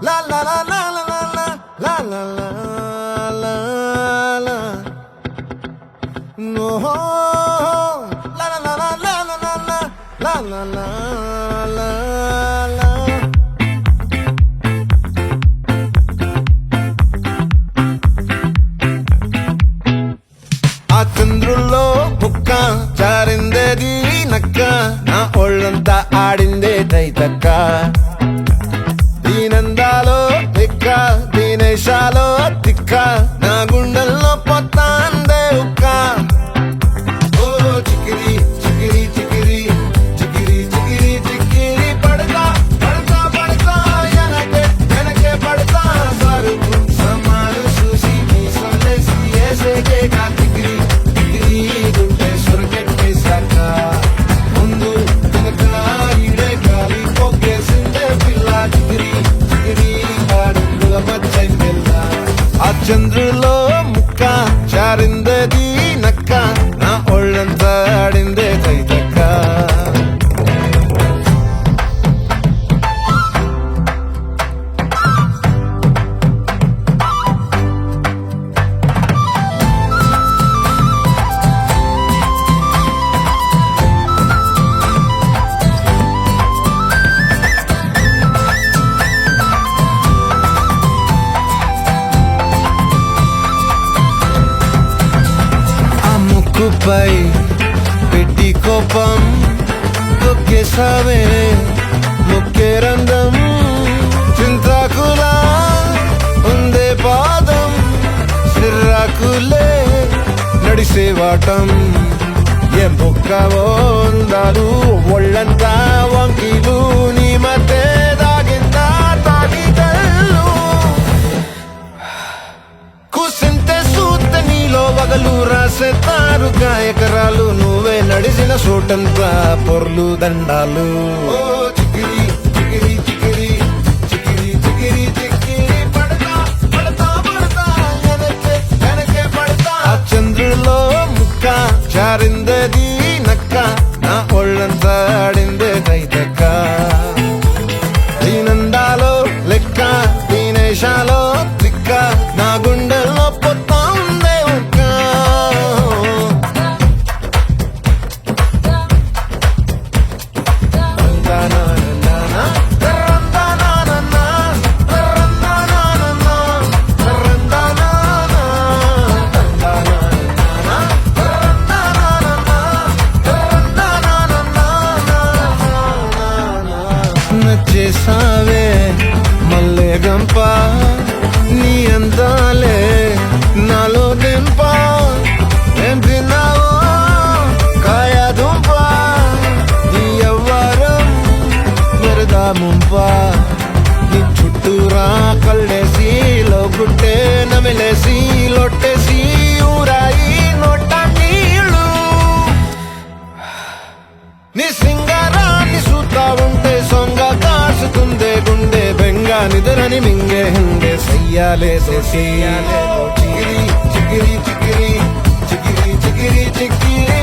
La la la la la la la la la la la la. No, la la la la la la la la la la la la. ఆ చంద్రుల్లో బుక్క చారిందేది నక్క నా ఒళ్ళంతా ఆడిందే తైతక్క దీనందాలో తిక్క దీనేశాలో తిక్క నా గుండెల్లో పొత్తాందే ఉక్క ఓ చికిరి చికిరి చికిరి చికిరి చికిరి చికిరి పడతా పడతా పడతా ఎనకే ఎనకే పడతా సరుకు సమాలు చూసి మీ సొల్లేసి ఏసేకే కా చికిరి చికిరి గుంటే సొరకెట్టే సాక ముందు వెనక ఈడే గాలి పొగ్గేసిందే పిల్ల చికిరి చికిరి ఆడుగుల మచ్చై పిల్ల ఆ చంద్రులో ముక్క చారిందది నక్క నా ఒళ్ళంతా ఆడిందే తైతక్క ముక్కుపై పెట్టి కోపం తొక్కేసావే ముక్కే రంగం చింతాకులా ఉందే పాదం సిర్రాకులే నడిసేవాటం ఏం బొక్కవో ఉందాలు ఒళ్ళంతా వంకీలు నీ మధ్య దాగిందా తాగిదల్లు కూసింతే సూత నీలో వగలు రాసేతారు గాయకరాలు నువ్వే నడిసిన చోటంతా పొర్లు దండాలు ఓ చికిరి చికిరి చికిరి చికిరి చికిరి చికిరి పడతా పడతా పడతా ఎనకే ఎనకే పడతా ఆ చంద్రులో ముక్క చారిందది నక్క నా ఒళ్ళంతా ఆడిందే తైతక్క దీనందాలో లెక్క దీనేశాలో తిక్క నా గుండెల్లో పొత్తా ఉందే ఒక్క నచ్చేసావే మల్లె గంప నీ అందాలే నాలో దింప ఏం తిన్నావో కాయ దుంప నీ ఎవ్వరం మెరదా ముంప నీ చుట్టూరా కళ్ళేసి లోగుట్టే నమిలేసి లొట్టేసి ఊరాయి నోట నీళ్ళు నీ సింగారాన్ని చూద్దా ఉంటే సొంగ కాసుకుందే గుండె బెంగ నిద్రని మింగే హంగే సయ్యాలేసే చికిరి చికిరి చికిరి చికిరి చికిరి చికిరి